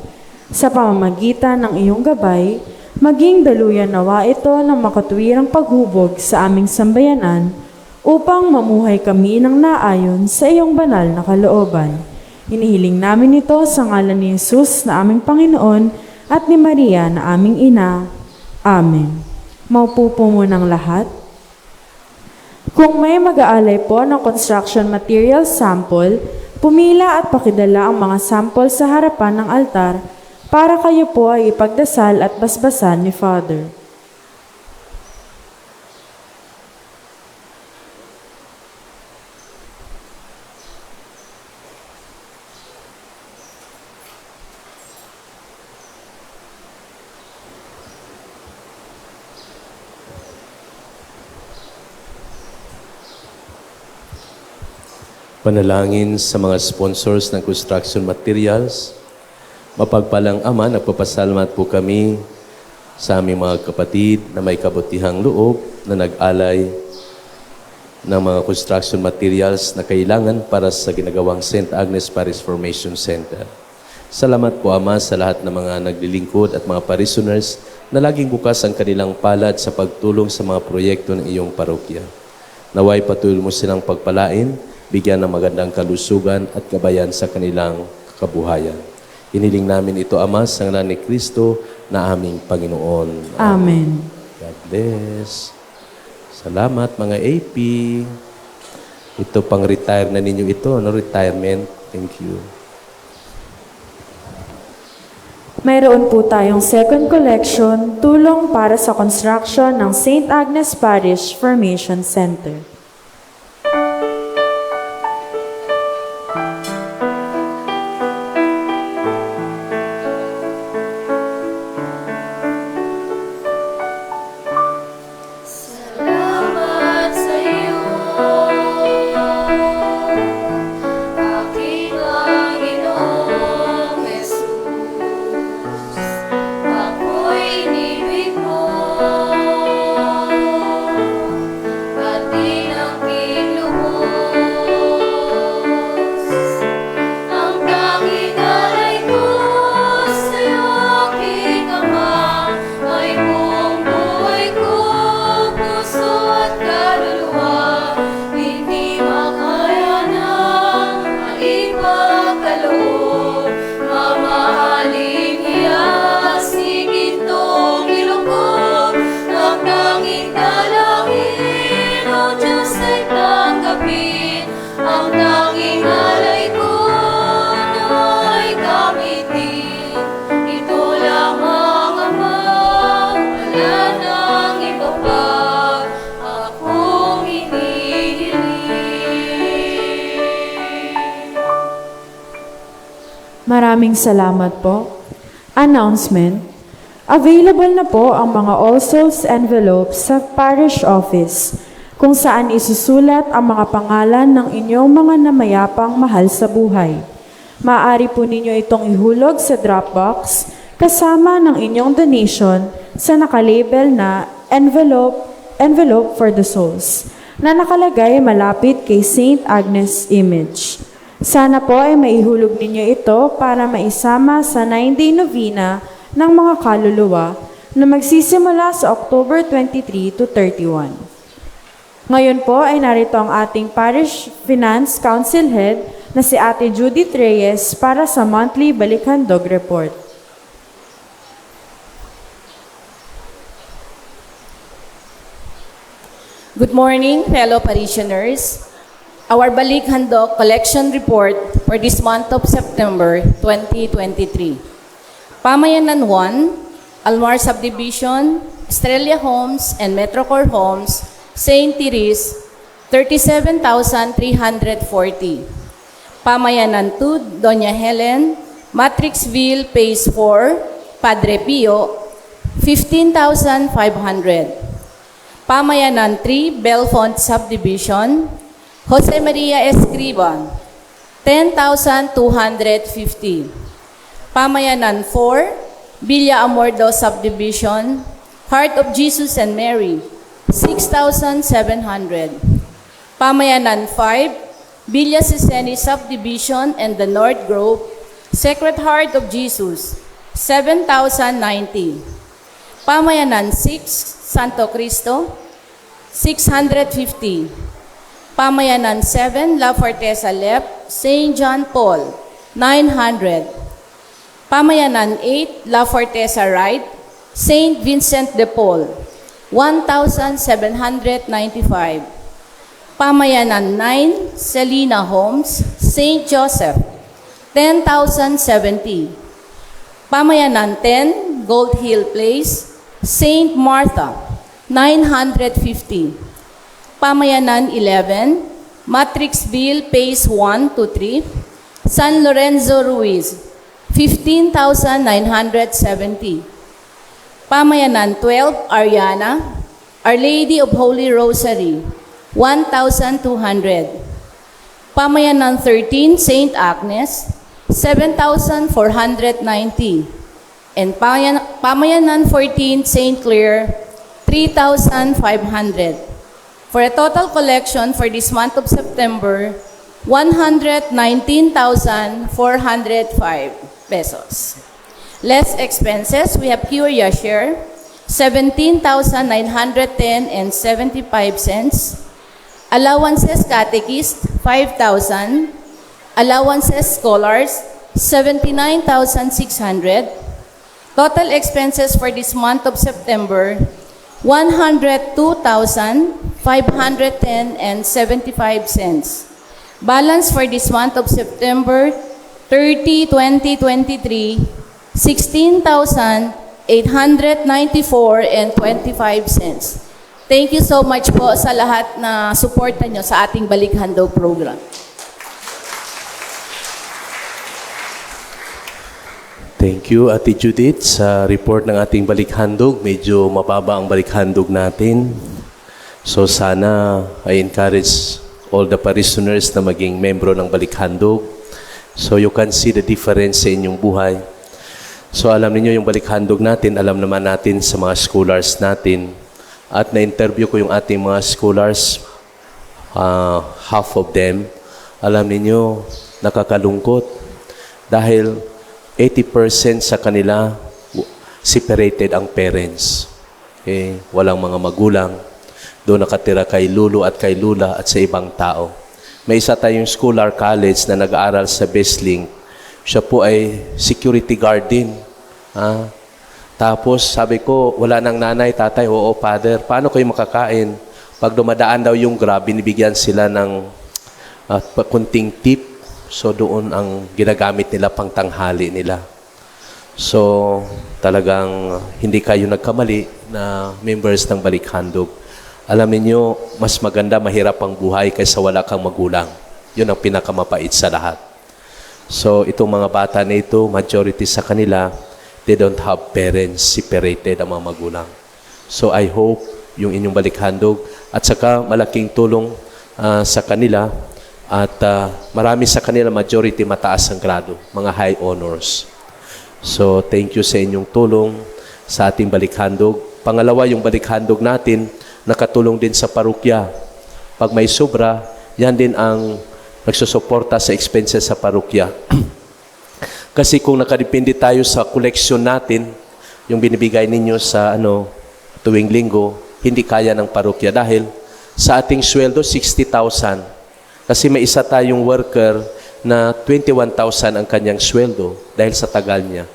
Sa pamamagitan ng iyong gabay, maging daluyan nawa ito ng makatuwirang paghubog sa aming sambayanan upang mamuhay kami ng naayon sa iyong banal na kalooban. Hinihiling namin ito sa ngalan ni Jesus na aming Panginoon at ni Maria na aming Ina. Amen. Maupo po munang lahat. Kung may mag-aalay po ng construction material sample, pumila at pakidala ang mga sample sa harapan ng altar para kayo po ay ipagdasal at basbasan ni Father. Panalangin sa mga sponsors ng construction materials. Mapagpalang Ama, nagpapasalamat po kami sa aming mga kapatid na may kabutihang loob na nag-alay ng mga construction materials na kailangan para sa ginagawang St. Agnes Parish Formation Center. Salamat po, Ama, sa lahat ng mga naglilingkod at mga parishioners na laging bukas ang kanilang palad sa pagtulong sa mga proyekto ng iyong parokya. Naway patuloy mo silang pagpalain, bigyan ng magandang kalusugan at gabayan sa kanilang kabuhayan. Iniling namin ito, Ama, sa ngalan ni Kristo na aming Panginoon. Amen. God bless. Salamat mga AP. Ito pang retire na ninyo ito, no? Retirement. Thank you. Mayroon po tayong second collection, tulong para sa construction ng St. Agnes Parish Formation Center. Salamat sa iyo, aking Panginoong Jesus. Ako'y inibig mo, pati ng aking lubos. Ang tanging alay ko sa'yo, aking Ama, ay buong buhay ko, puso at kaluluwa. Hindi makayanang maipagkaloob, mamahalin hiyas, higit nung ilungkot. Ang tanging dalangin, O Diyos, ay tanggapin. Ang tanging alay ko na ay gamitin. Ito lamang, Ama, wala nang iba pa akong hinihiling. Maraming salamat po. Announcement. Available na po ang mga All Souls envelopes sa Parish Office, kung saan isusulat ang mga pangalan ng inyong mga namayapang mahal sa buhay. Maaari po ninyo itong ihulog sa Dropbox kasama ng inyong donation sa nakalabel na Envelope for the Souls, na nakalagay malapit kay St. Agnes image. Sana po ay maihulog ninyo ito para maisama sa 9-day novena ng mga kaluluwa na magsisimula sa October 23 to 31. Ngayon po ay narito ang ating Parish Finance Council Head na si Ate Judith Reyes para sa monthly Balikhandog Report. Good morning, fellow parishioners. Our Balikhandog collection report for this month of September 2023. Pamayanan 1, Almar Subdivision, Estrella Homes and Metrocore Homes, St. Therese, 37,340. Pamayanan 2, Doña Helen, Matrixville, Phase 4, Padre Pio, 15,500. Pamayanan 3, Belfont Subdivision, Jose Maria Escriba, 10,250. Pamayanan 4, Villa Amordo Subdivision, Heart of Jesus and Mary, 6,700. Pamayanan 5, Villa Siseni Subdivision and the North Grove, Sacred Heart of Jesus, 7,090. Pamayanan 6, Santo Cristo, 650. Pamayanan 7, La Forteza Lep, St. John Paul, 900. Pamayanan 8, La Forteza Right, St. Vincent de Paul, 1,795. Pamayanan 9, Selina Homes, St. Joseph, 10,070. Pamayanan 10, Gold Hill Place, St. Martha, 950. Pamayanan 11, Matrixville Phase 1 to 3, San Lorenzo Ruiz, 15,970. Pamayanan 12, Ariana, Our Lady of Holy Rosary, 1,200. Pamayanan 13, St. Agnes, 7,490. And Pamayanan 14, St. Clair, 3,500. For a total collection for this month of September, 119,405 pesos. Less expenses, we have Curia share, 17,910 and 75 cents. Allowances catechist, 5,000. Allowances scholars, 79,600. Total expenses for this month of September, 102,510 and 75 cents. Balance for this month of September 30, 2023, 16,894 and 25 cents. Thank you so much po sa lahat na suporta nyo sa ating Balikhandog program. Thank you, Ate Judith, sa report ng ating Balikhandog. Medyo mababa ang Balikhandog natin. So sana I encourage all the parishioners na maging membro ng Balikhandog. So you can see the difference sa inyong buhay. So alam niyo yung Balikhandog natin, alam naman natin sa mga scholars natin. At na-interview ko yung ating mga scholars, half of them, alam niyo, nakakalungkot. Dahil 80% sa kanila, separated ang parents. Okay? Walang mga magulang. Doon nakatira kay lulu at kay lula at sa ibang tao. May isa tayong scholar college na nag-aaral sa Besling. Siya po ay security guard din. Tapos sabi ko, wala nang nanay, tatay, oo, father. Paano kayo makakain? Pag dumadaan daw yung Grab, binibigyan sila ng kunting tip. So doon ang ginagamit nila pang tanghali nila. So talagang hindi kayo nagkamali na members ng Balikhandog. Alam niyo, mas maganda, mahirap ang buhay kaysa wala kang magulang. Yun ang pinakamapait sa lahat. So itong mga bata na ito, majority sa kanila, they don't have parents, separated ang mga magulang. So I hope yung inyong Balikhandog at saka malaking tulong sa kanila. At marami sa kanila, majority mataas ang grado, mga high honors. So, thank you sa inyong tulong sa ating Balikhandog. Pangalawa, yung Balikhandog natin, nakatulong din sa parokya. Pag may sobra, yan din ang nagsusuporta sa expenses sa parokya. Kasi kung nakadepende tayo sa koleksyon natin, yung binibigay ninyo sa tuwing linggo, hindi kaya ng parokya dahil sa ating sweldo, 60,000. Kasi may isa tayong worker na 21,000 ang kanyang sweldo dahil sa tagal niya.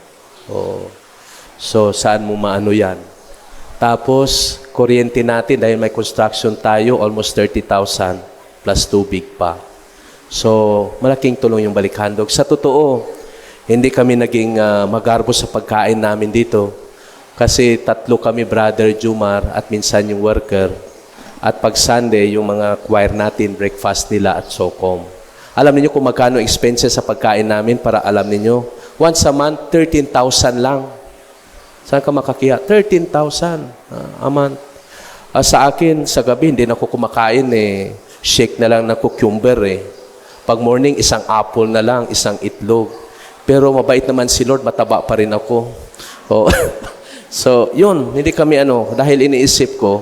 So, saan mo maano yan? Tapos, kuryente natin dahil may construction tayo, almost 30,000 plus tubig pa. So, malaking tulong yung Balikhandog. Sa totoo, hindi kami naging magarbo sa pagkain namin dito. Kasi 3 kami, Brother Jumar at minsan yung worker. At pag Sunday, yung mga choir natin, breakfast nila at sokom. Alam niyo kung magkano expenses sa pagkain namin para alam niyo. Once a month, 13,000 lang. Saan ka makakiya? 13,000 a month. Sa akin, sa gabi, hindi na ako kumakain shake na lang ng cucumber eh. Pag morning, isang apple na lang, isang itlog. Pero mabait naman si Lord, mataba pa rin ako. Oh. So, yun, hindi kami dahil iniisip ko,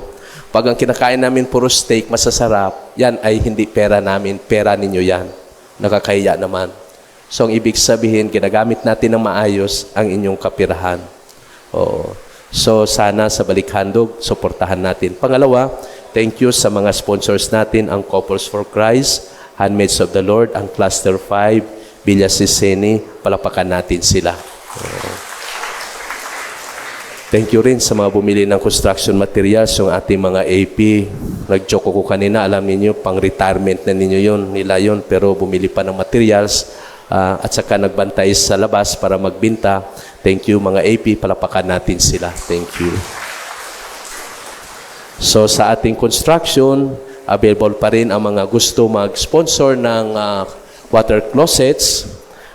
pag ang kinakain namin puro steak, masasarap, yan ay hindi pera namin, pera ninyo yan. Nakakahiya naman. So, ang ibig sabihin, ginagamit natin ng maayos ang inyong kapirahan. Oo. So, sana sa Balikhandog, suportahan natin. Pangalawa, thank you sa mga sponsors natin, ang Couples for Christ, Handmaids of the Lord, ang Cluster 5, Villa Siseni, palapakan natin sila. Thank you rin sa mga bumili ng construction materials, yung ating mga AP. Nag-joke ko kanina, alam niyo pang-retirement na nila yun, pero bumili pa ng materials at saka nagbantay sa labas para magbinta. Thank you mga AP, palapakan natin sila. Thank you. So sa ating construction, available pa rin ang mga gusto mag-sponsor ng water closets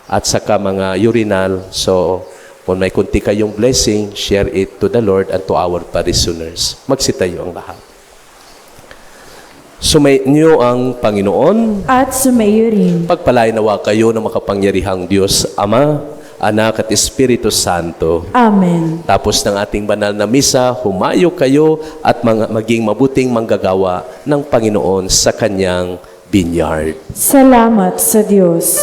at saka mga urinal. So kung may kunti kayong blessing, share it to the Lord and to our parishioners. Magsitayo ang lahat. Sumainyo ang Panginoon. At sumayo rin. Pagpalain nawa kayo ng makapangyarihang Diyos, Ama, Anak at Espiritu Santo. Amen. Tapos ng ating banal na misa, humayo kayo at maging mabuting manggagawa ng Panginoon sa kanyang vineyard. Salamat sa Diyos.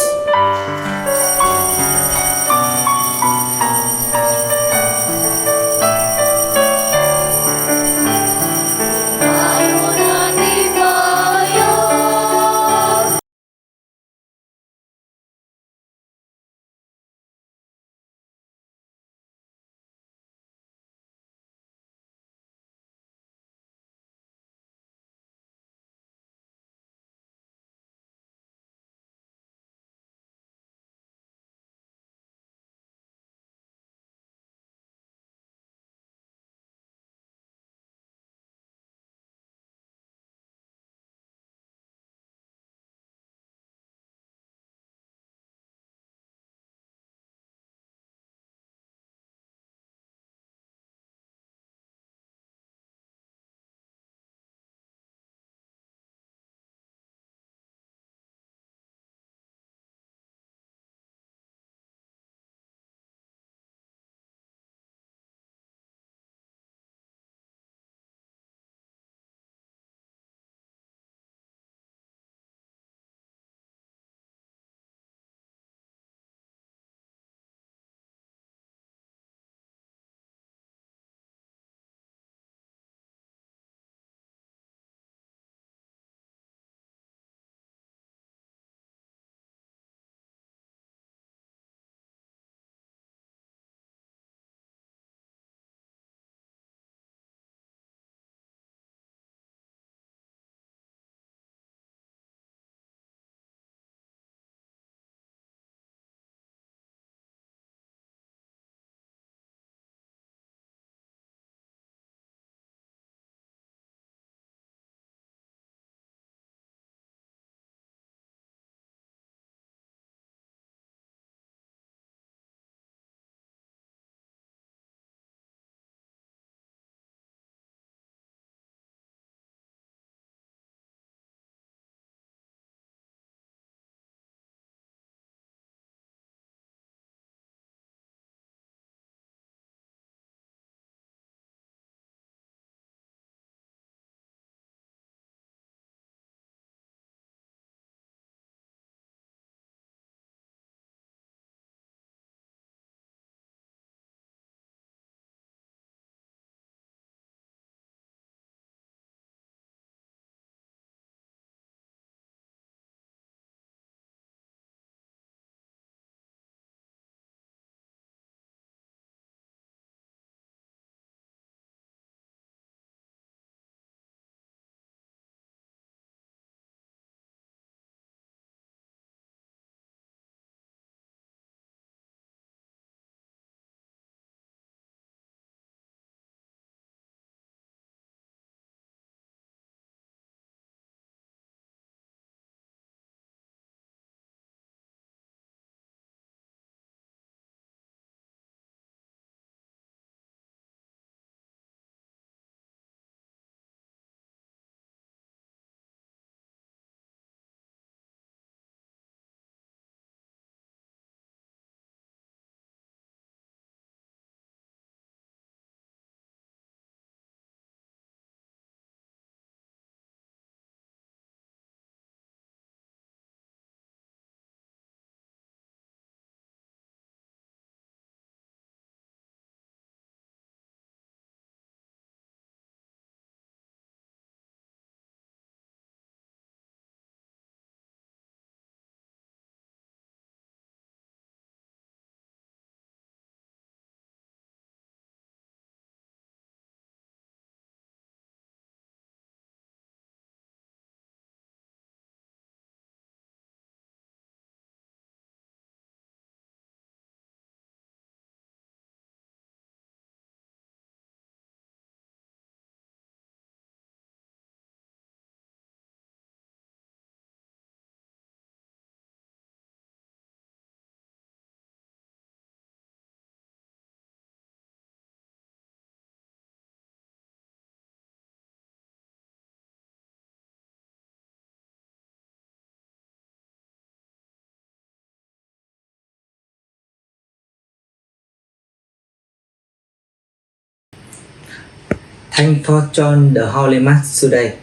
Thanks for joining the Holy Mass today.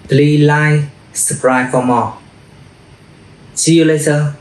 Please like, subscribe for more. See you later.